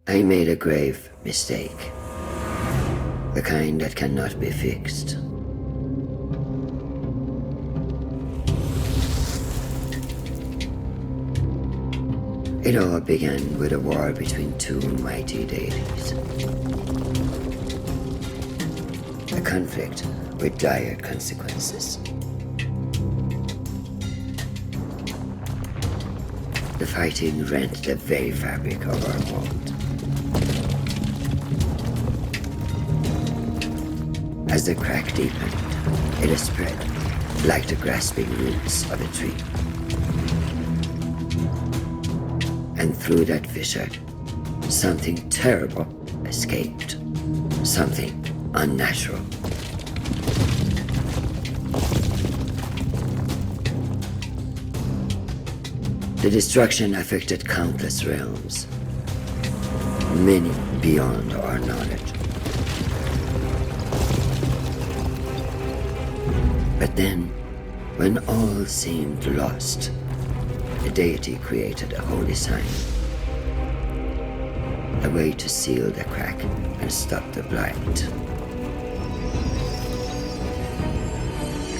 I made a grave mistake. The kind that cannot be fixed. It all began with a war between two mighty deities. A conflict with dire consequences. The fighting rent the very fabric of our world. As the crack deepened, it spread like the grasping roots of a tree. And through that fissure, something terrible escaped. Something unnatural. The destruction affected countless realms, many beyond our knowledge. But then, when all seemed lost, the deity created a holy sign. A way to seal the crack and stop the blight.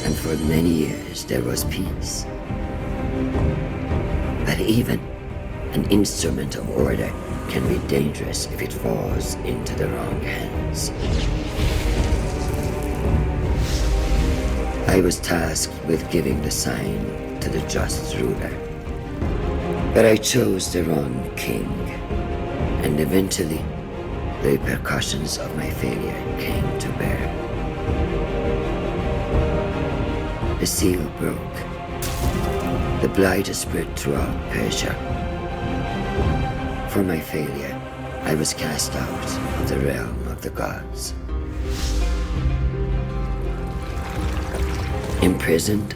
And for many years there was peace. But even an instrument of order can be dangerous if it falls into the wrong hands. I was tasked with giving the sign to the just ruler. But I chose the wrong king, and eventually the repercussions of my failure came to bear. The seal broke. The blight spread throughout Persia. For my failure, I was cast out of the realm of the gods. Imprisoned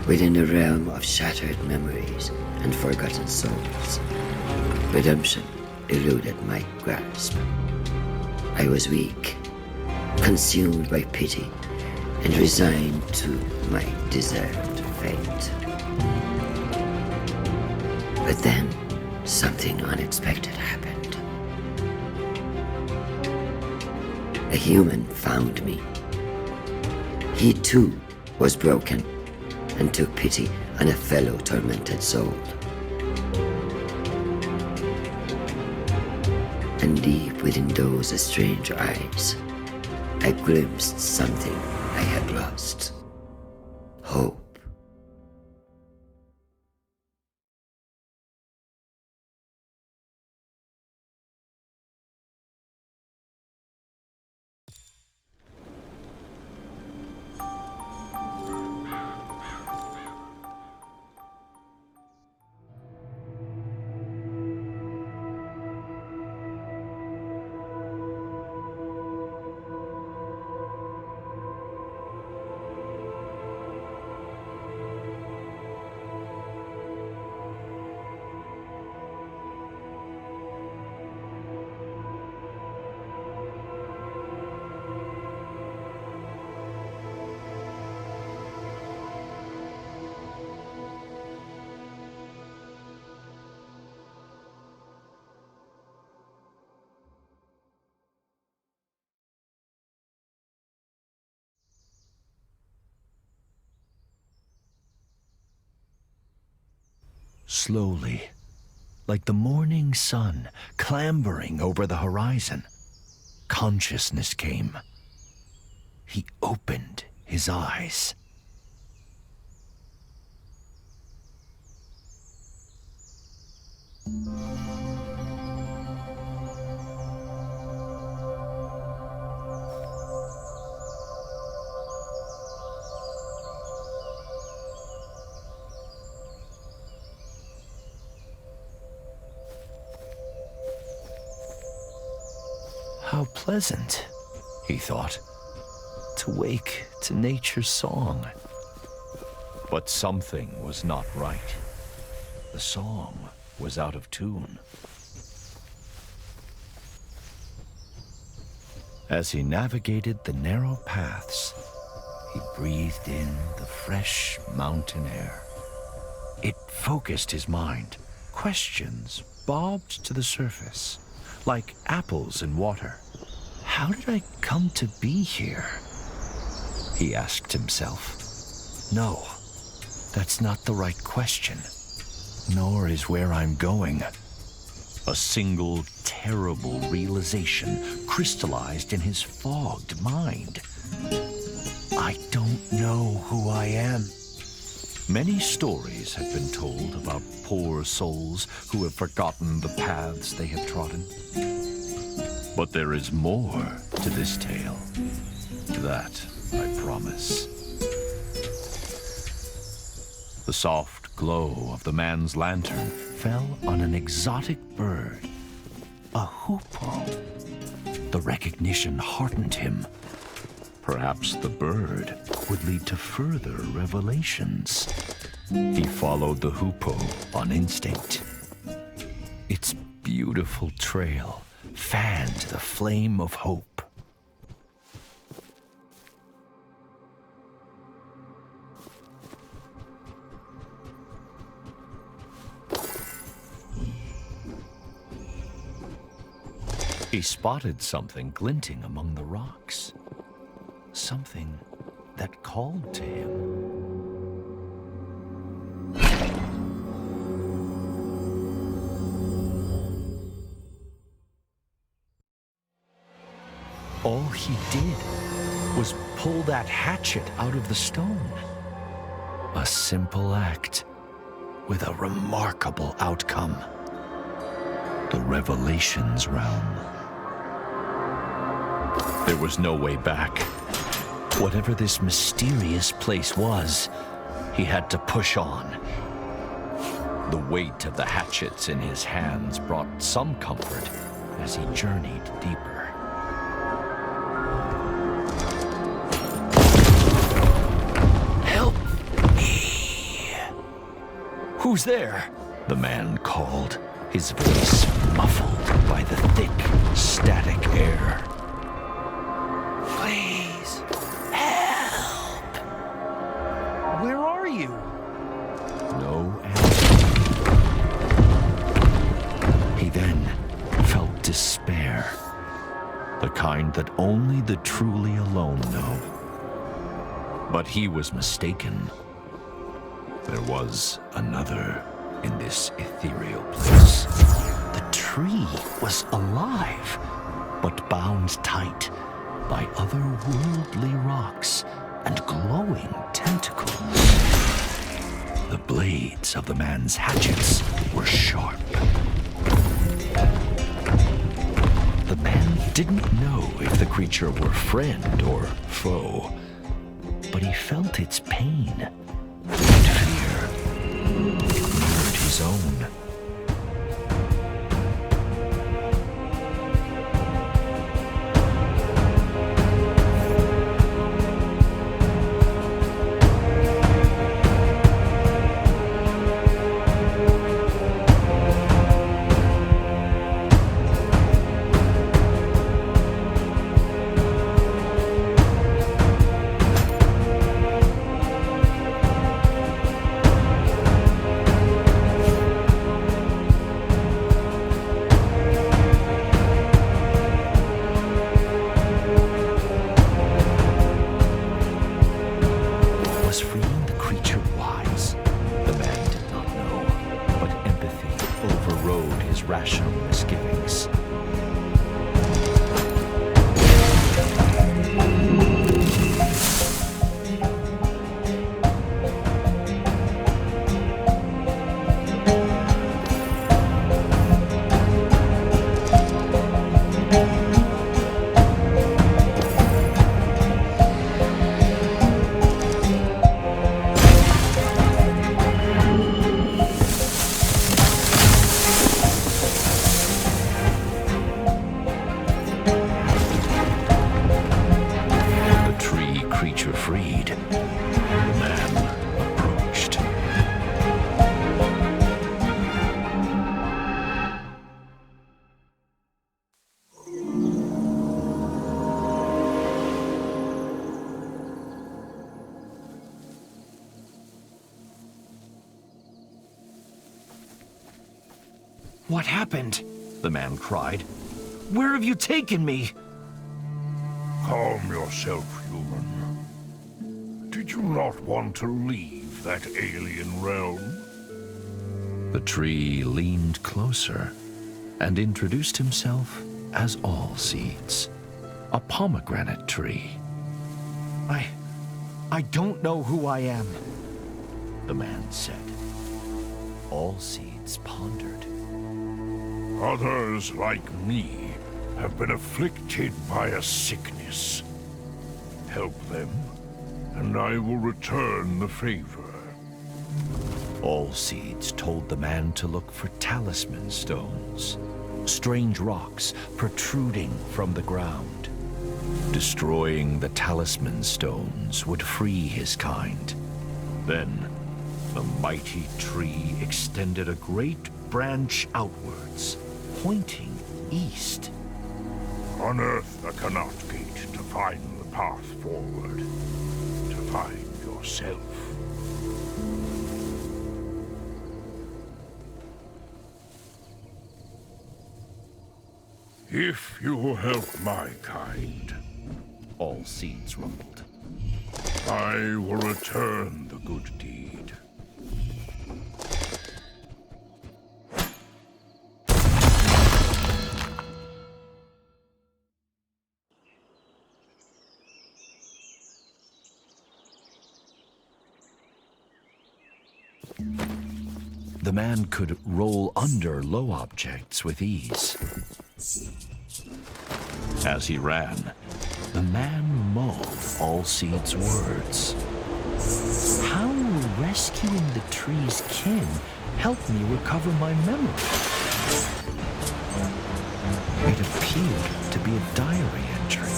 within a realm of shattered memories and forgotten souls. Redemption eluded my grasp. I was weak, consumed by pity, and resigned to my deserved fate. But then, something unexpected happened. A human found me. He too was broken and took pity on a fellow tormented soul. And deep within those strange eyes, I glimpsed something I had lost. Hope. Slowly, like the morning sun clambering over the horizon, consciousness came. He opened his eyes. How pleasant, he thought, to wake to nature's song. But something was not right. The song was out of tune. As he navigated the narrow paths, he breathed in the fresh mountain air. It focused his mind. Questions bobbed to the surface. like apples in water. How did I come to be here? He asked himself. No, that's not the right question, nor is where I'm going. A single terrible realization crystallized in his fogged mind. I don't know who I am. Many stories have been told about poor souls who have forgotten the paths they have trodden. But there is more to this tale. That I promise. The soft glow of the man's lantern fell on an exotic bird, a hoopoe. The recognition heartened him. Perhaps the bird would lead to further revelations. He followed the hoopoe on instinct. Its beautiful trail fanned the flame of hope. He spotted something glinting among the rocks. Something that called to him. All he did was pull that hatchet out of the stone. A simple act with a remarkable outcome. The Revelations realm. There was no way back. Whatever this mysterious place was, he had to push on. The weight of the hatchets in his hands brought some comfort as he journeyed deeper. Help me! Who's there? The man called, his voice muffled by the thick, static air. Please, help! Where are you? No answer. He then felt despair, the kind that only the truly alone know. But he was mistaken. There was another in this ethereal place. The tree was alive, but bound tight by otherworldly rocks and glowing tentacles. The blades of the man's hatchets were sharp. The man didn't know if the creature were friend or foe, but he felt its pain and fear mirrored his own. Rational misgivings. Freed, the man approached. What happened? The man cried. Where have you taken me? Calm yourself, human. Did you not want to leave that alien realm? The tree leaned closer and introduced himself as All Seeds, a pomegranate tree. I don't know who I am. The man said. All Seeds pondered. Others like me have been afflicted by a sickness. Help them, and I will return the favor. All Seeds told the man to look for talisman stones, strange rocks protruding from the ground. Destroying the talisman stones would free his kind. Then, the mighty tree extended a great branch outwards, pointing east. Unearth the Canot Gate to find the path forward, to find yourself. If you will help my kind, All Seeds rumbled. I will return the good deed. The man could roll under low objects with ease. As he ran, the man mulled All Seeds' words. How will rescuing the tree's kin help me recover my memory? It appeared to be a diary entry,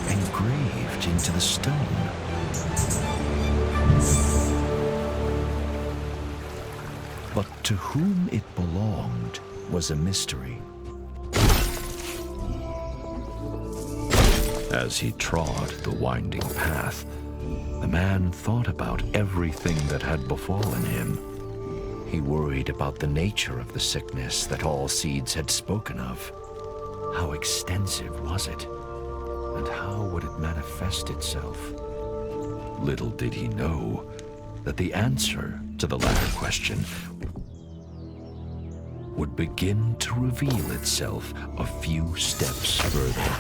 engraved into the stone. But to whom it belonged was a mystery. As he trod the winding path, the man thought about everything that had befallen him. He worried about the nature of the sickness that All Seeds had spoken of. How extensive was it? And how would it manifest itself? Little did he know that the answer to the latter question would begin to reveal itself a few steps further.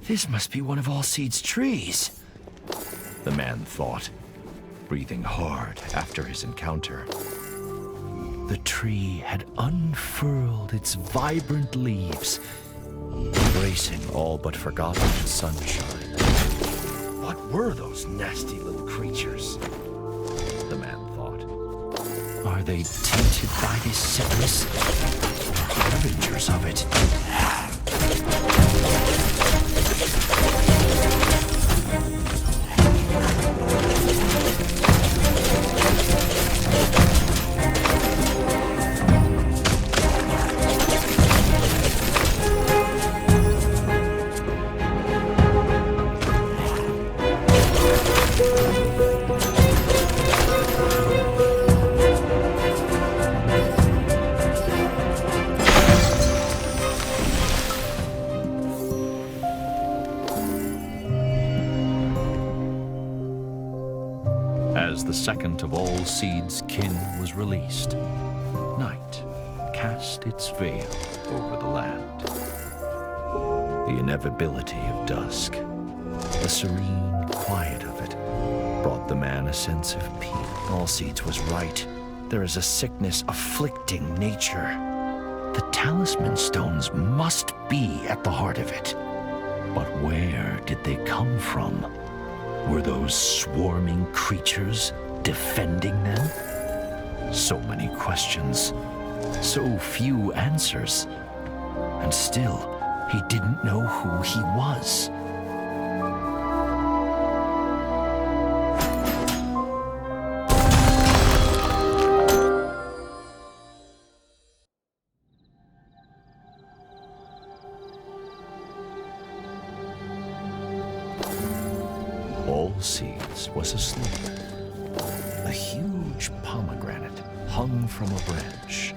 This must be one of All Seeds' trees, the man thought, breathing hard after his encounter. The tree had unfurled its vibrant leaves, embracing all but forgotten sunshine. What were those nasty little creatures? The man thought. Are they tainted by this sickness? Harbingers of it. As the second of All Seeds' kin was released, night cast its veil over the land. The inevitability of dusk, the serene quiet of it, brought the man a sense of peace. All Seeds was right. There is a sickness afflicting nature. The talisman stones must be at the heart of it. But where did they come from? Were those swarming creatures defending them? So many questions. questions, so few answers. And still, he didn't know who he was. All Seeds was asleep. A huge pomegranate hung from a branch.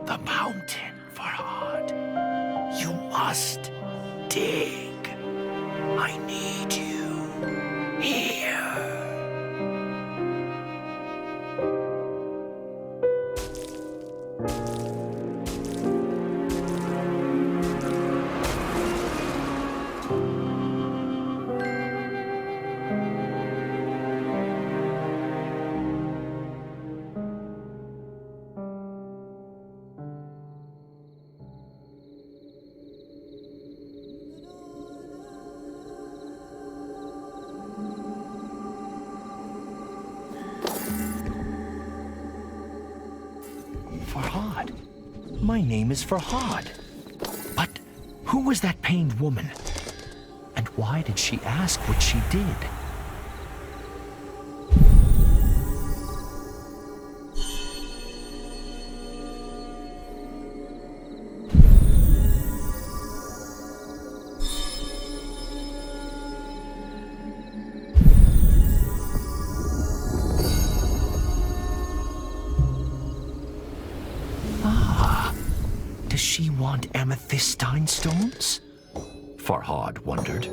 The mountain, Farhad. You must dig. I need you here. Farhad. My name is Farhad. But who was that pained woman? And why did she ask what she did? Does she want amethystine stones? Farhad wondered.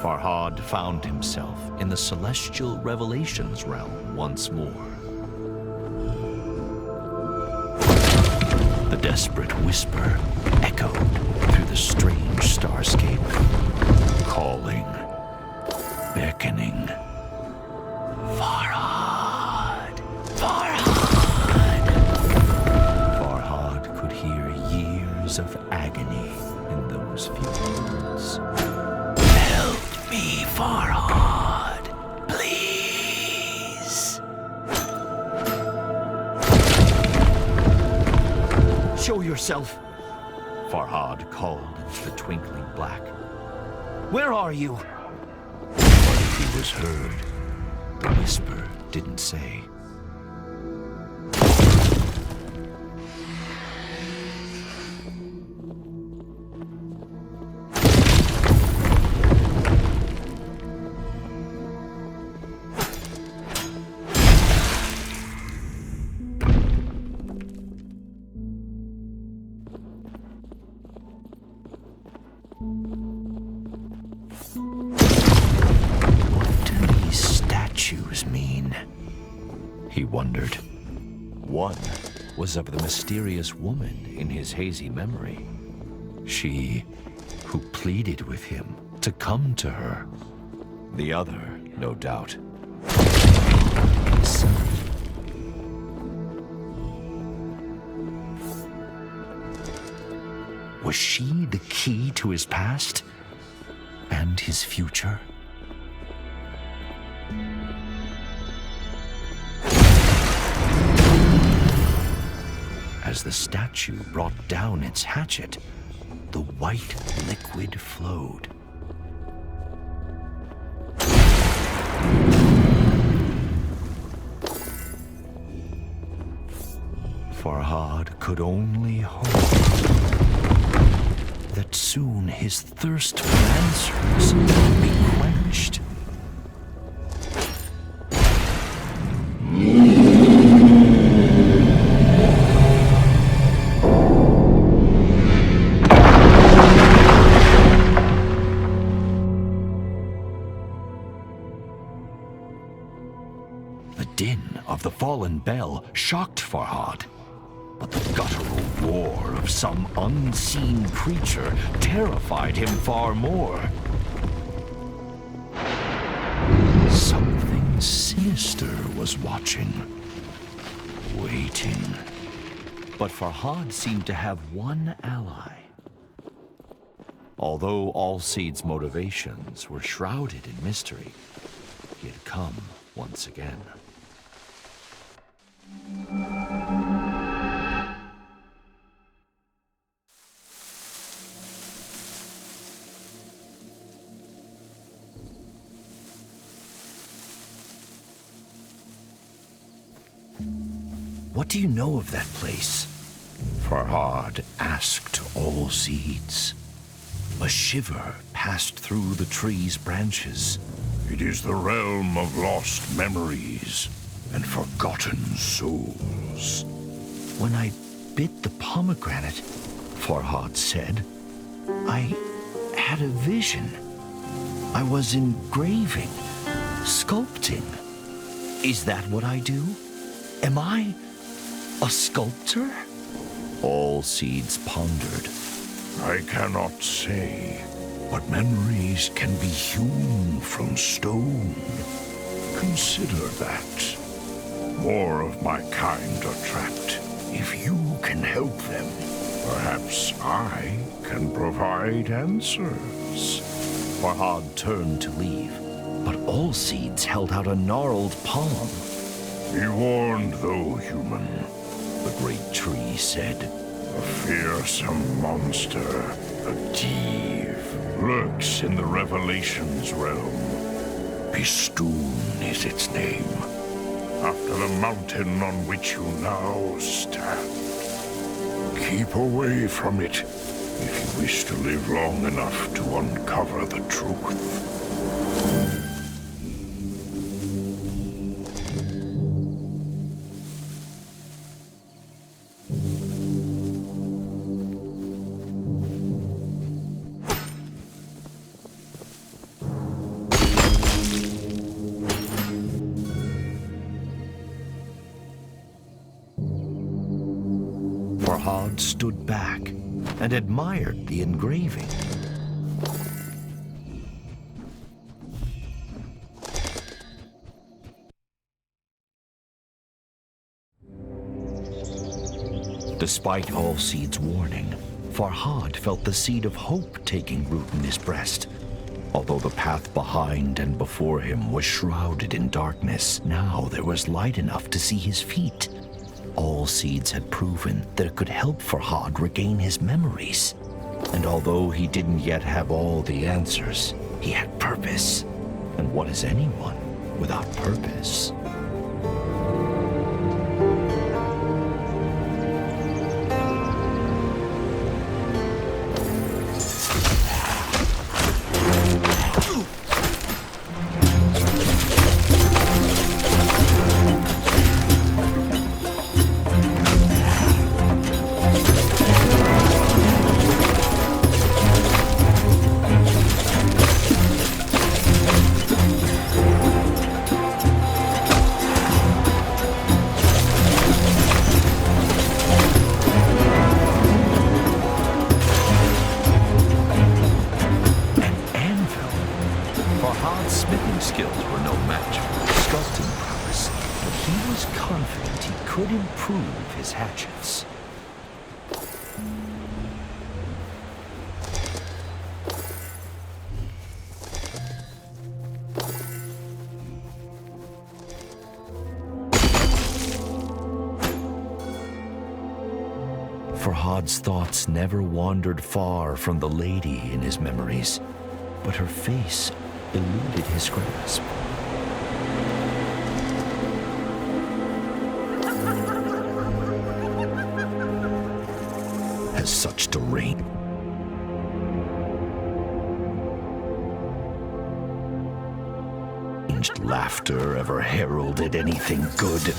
Farhad found himself in the celestial revelations realm once more. The desperate whisper echoed through the strange starscape, calling, beckoning. Farhad! Farhad! Farhad could hear years of agony in those few words. Help me, Farhad, please. Show yourself, Farhad called into the twinkling black. Where are you? But if he was heard, the whisper didn't say. What do these statues mean? He wondered. One was of the mysterious woman in his hazy memory. She who pleaded with him to come to her. The other, no doubt, his son. Was she the key to his past and his future? As the statue brought down its hatchet, the white liquid flowed. Farhad could only hope that soon his thirst for answers would be quenched. din of the fallen bell shocked Farhad, but the guttural roar of some unseen creature terrified him far more. Something sinister was watching, waiting. But Farhad seemed to have one ally. Although Allseed's motivations were shrouded in mystery, he had come once again. What do you know of that place? Farhad asked Allseeds. A shiver passed through the tree's branches. It is the realm of lost memories and forgotten souls. When I bit the pomegranate, Farhad said, I had a vision. I was engraving, sculpting. Is that what I do? Am I a sculptor? Allseeds pondered. I cannot say, but memories can be hewn from stone. Consider that. More of my kind are trapped. If you can help them, perhaps I can provide answers. Farhad turned to leave, but Allseeds held out a gnarled palm. Be warned, though, human. The great tree said. A fearsome monster, a Div, lurks in the Revelations realm. Bistun is its name, after the mountain on which you now stand. Keep away from it if you wish to live long enough to uncover the truth. Farhad stood back and admired the engraving. Despite Allseed's warning, Farhad felt the seed of hope taking root in his breast. Although the path behind and before him was shrouded in darkness, now there was light enough to see his feet. Allseeds had proven that it could help Farhad regain his memories. And although he didn't yet have all the answers, he had purpose. And what is anyone without purpose? Hatchets. Farhad's thoughts never wandered far from the lady in his memories, but her face eluded his grasp. Has such deranged laughter ever heralded anything good?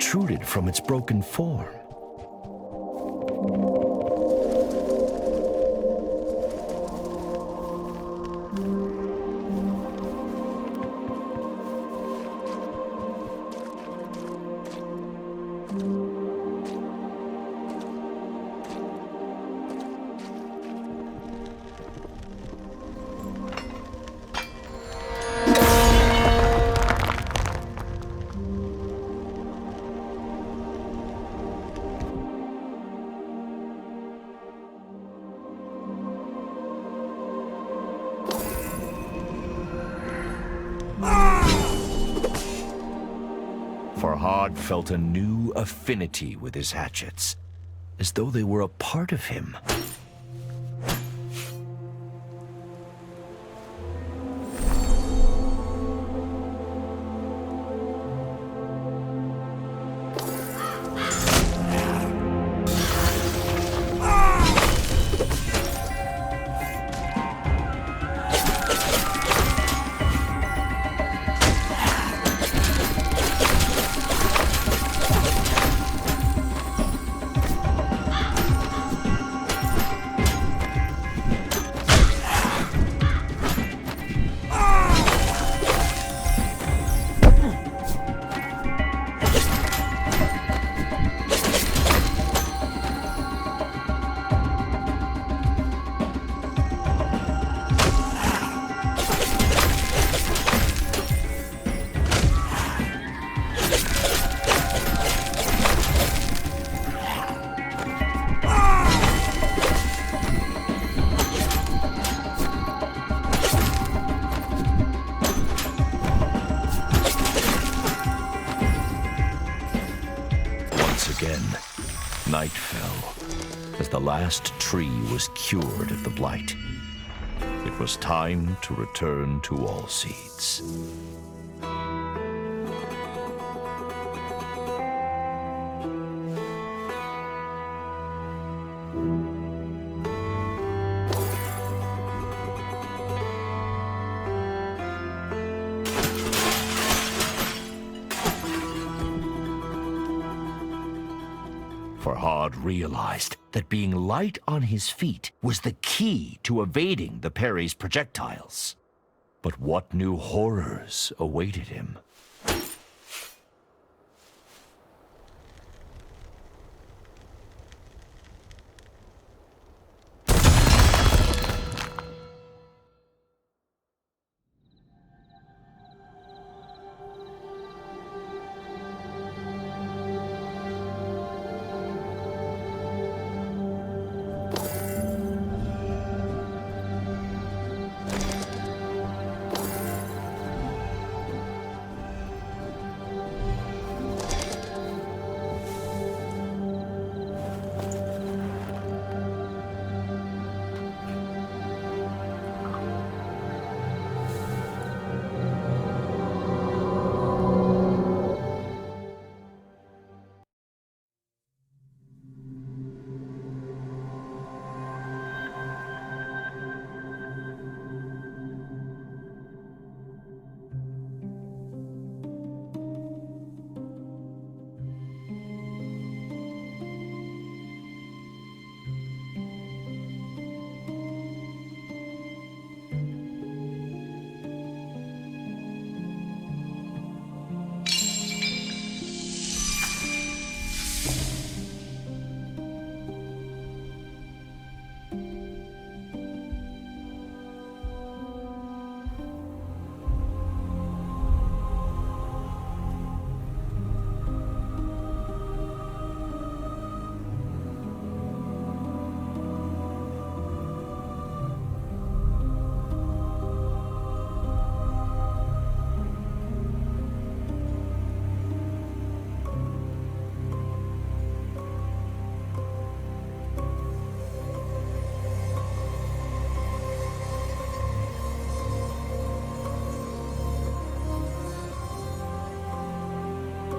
protruded from its broken form. Farhad felt a new affinity with his hatchets, as though they were a part of him. Night fell as the last tree was cured of the blight. It was time to return to Allseeds. Farhad realized that being light on his feet was the key to evading the Peri's projectiles. But what new horrors awaited him?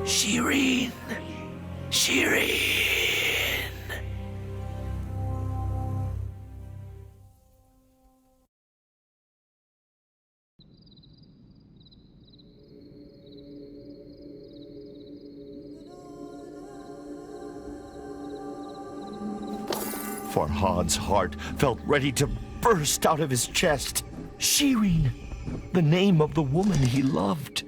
Shireen! Shireen! Farhad's heart felt ready to burst out of his chest. Shireen, the name of the woman he loved.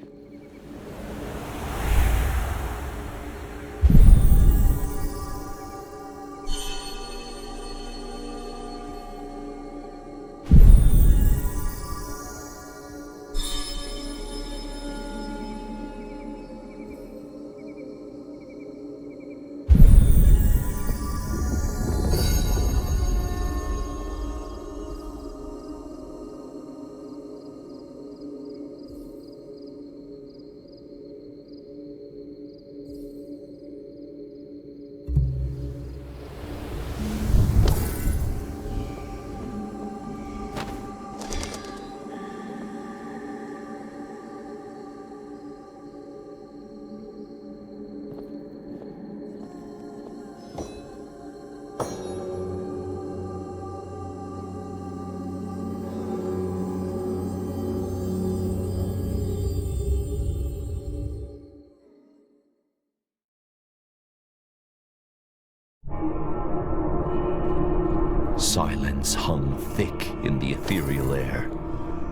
Silence hung thick in the ethereal air,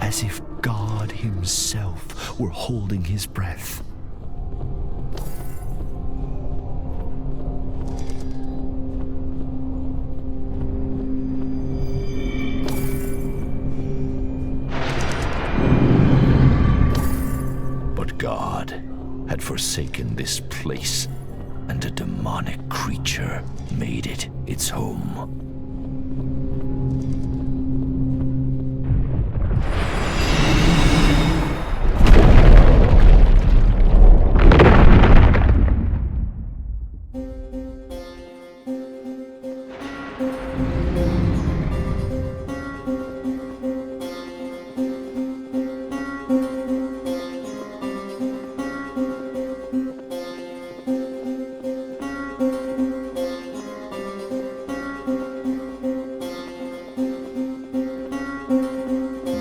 as if God himself were holding his breath. But God had forsaken this place, and a demonic creature made it its home.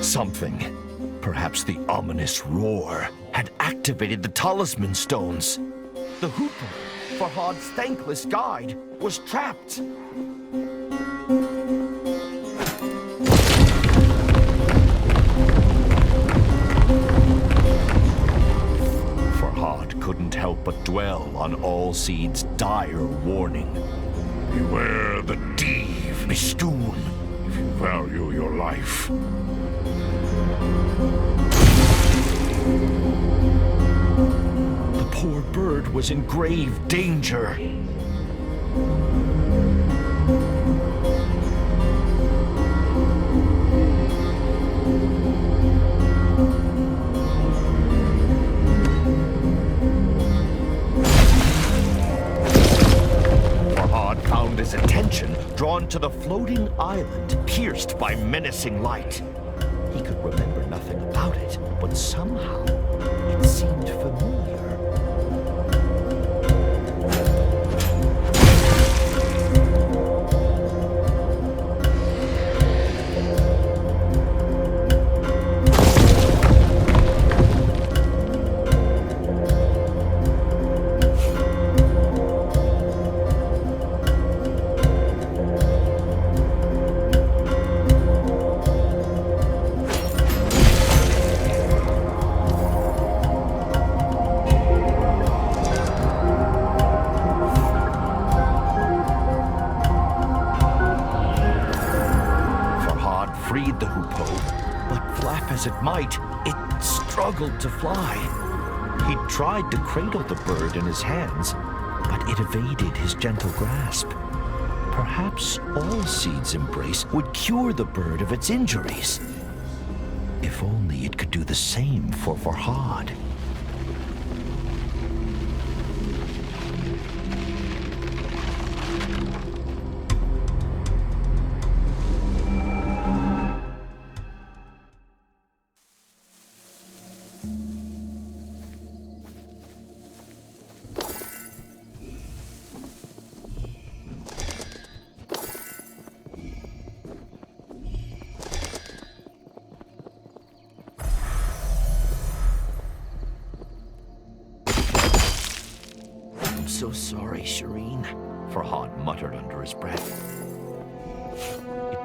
Something, perhaps the ominous roar, had activated the talisman stones. The Hooper, Farhad's thankless guide, was trapped. Farhad couldn't help but dwell on All-Seed's dire warning. Beware the Div, Bistun, if you value your life. The poor bird was in grave danger. Farhad found his attention drawn to the floating island, pierced by menacing light. He could remember nothing about it, but somehow it seemed familiar. Freed the hoopoe, but flap as it might, it struggled to fly. He tried to cradle the bird in his hands, but it evaded his gentle grasp. Perhaps All-Seed's embrace would cure the bird of its injuries. If only it could do the same for Farhad. I'm so sorry, Shireen, Farhad muttered under his breath.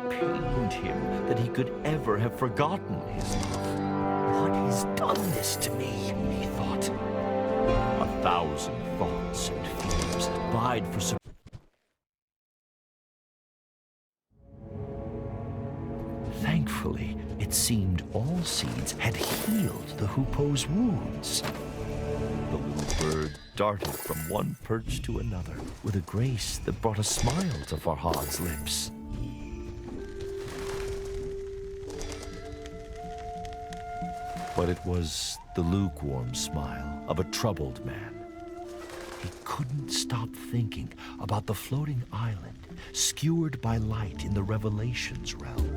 pained him that he could ever have forgotten his love. What has done this to me? He thought. 1,000 thoughts and fears vied for support. Thankfully, it seemed all seeds had healed the hoopoe's wounds. The little bird darted from one perch to another with a grace that brought a smile to Farhad's lips. But it was the lukewarm smile of a troubled man. He couldn't stop thinking about the floating island, skewered by light in the Revelations realm.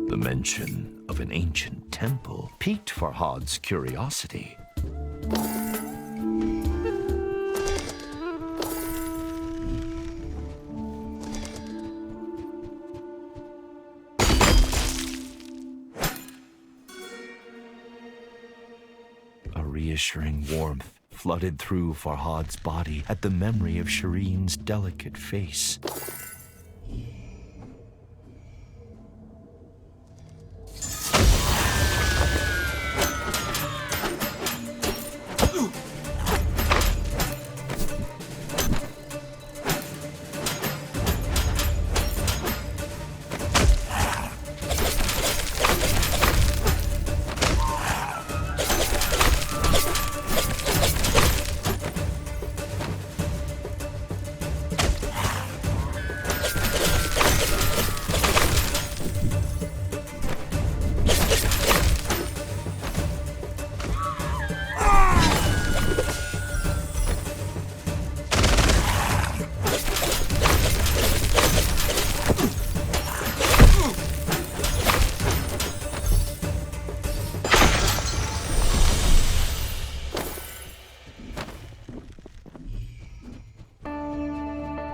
The mention of an ancient temple piqued Farhad's curiosity. A reassuring warmth flooded through Farhad's body at the memory of Shireen's delicate face.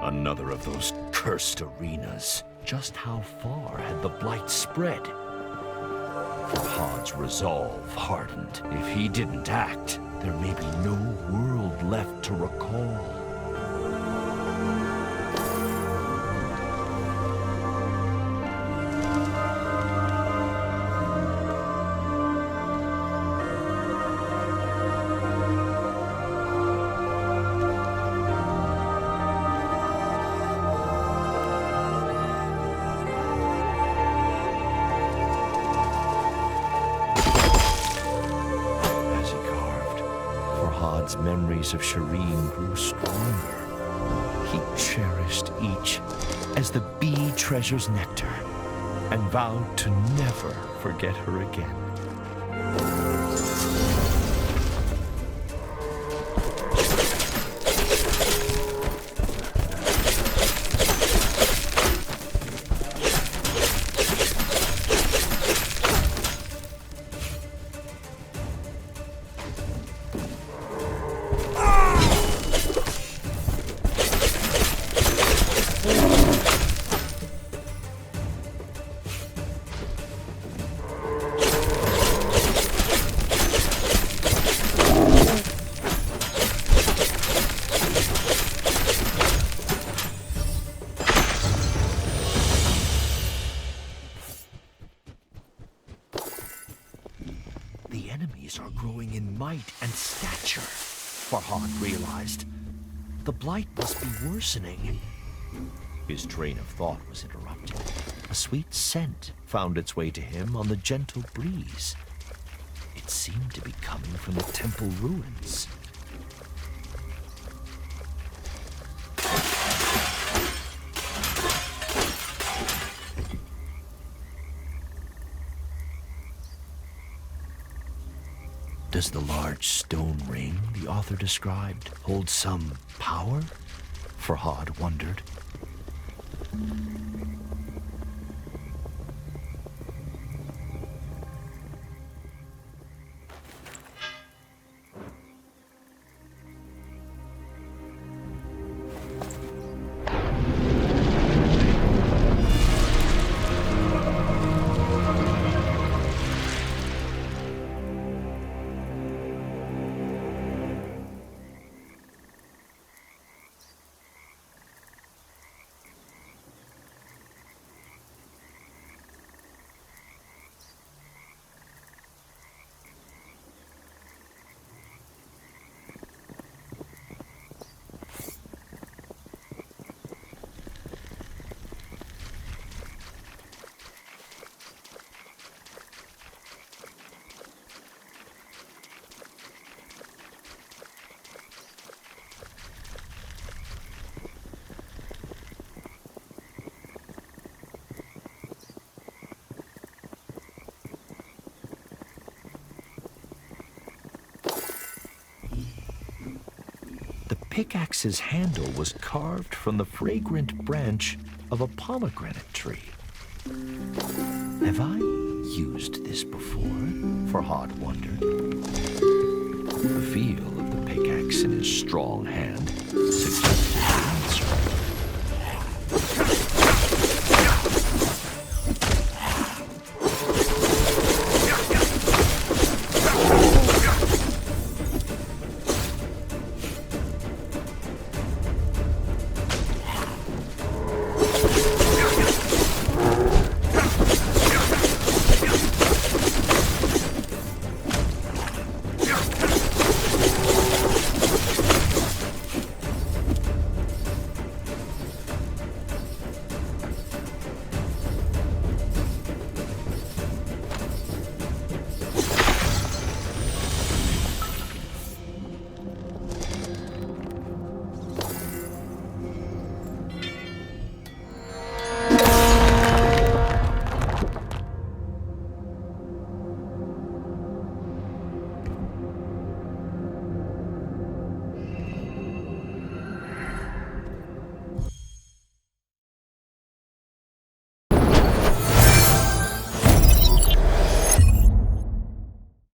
Another of those cursed arenas. Just how far had the blight spread? Farhad's resolve hardened. If he didn't act, there may be no world left to recall. Farhad's memories of Shireen grew stronger. He cherished each as the bee treasures nectar and vowed to never forget her again. The enemies are growing in might and stature, Farhad realized. The blight must be worsening. His train of thought was interrupted. A sweet scent found its way to him on the gentle breeze. It seemed to be coming from the temple ruins. Does the large stone ring the author described hold some power? Farhad wondered. pickaxe's handle was carved from the fragrant branch of a pomegranate tree. Have I used this before? Farhad wondered. The feel of the pickaxe in his strong hand suggested